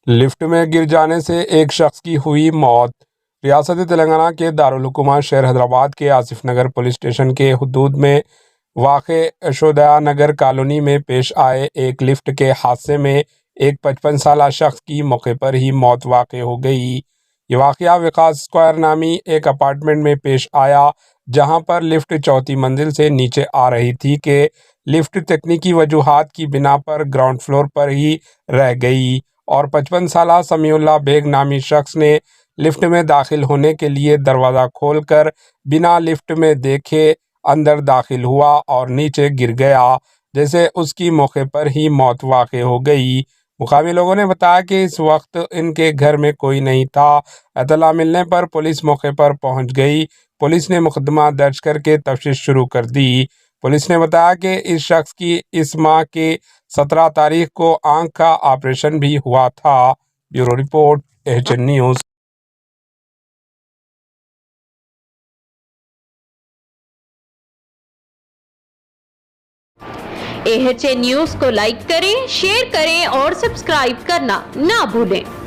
Lift میں گر جانے سے ایک شخص کی ہوئی موت۔ ریاست تلنگانہ کے دارالحکومت شہر حیدرآباد کے آصف نگر پولیس اسٹیشن کے حدود میں واقع یشودھیا نگر کالونی میں پیش آئے ایک لفٹ کے حادثے میں ایک 55 سالہ شخص کی موقع پر ہی موت واقع ہو گئی۔ یہ واقعہ وکاس اسکوائر نامی ایک اپارٹمنٹ میں پیش آیا، جہاں پر لفٹ چوتھی منزل سے نیچے آ رہی تھی کہ لفٹ تکنیکی وجوہات کی بنا پر گراؤنڈ فلور پر ہی رہ گئی اور 55 سالہ سمیع اللہ بیگ نامی شخص نے لفٹ میں داخل ہونے کے لیے دروازہ کھول کر بنا لفٹ میں دیکھے اندر داخل ہوا اور نیچے گر گیا، جیسے اس کی موقع پر ہی موت واقع ہو گئی۔ مقامی لوگوں نے بتایا کہ اس وقت ان کے گھر میں کوئی نہیں تھا۔ اطلاع ملنے پر پولیس موقع پر پہنچ گئی۔ پولیس نے مقدمہ درج کر کے تفتیش شروع کر دی۔ پولیس نے بتایا کہ اس شخص کی اس ماہ کے 17 تاریخ کو آنکھ کا آپریشن بھی ہوا تھا۔ Bureau report AHN news. AHN news کو لائک کریں، شیئر کریں اور سبسکرائب کرنا نہ بھولیں۔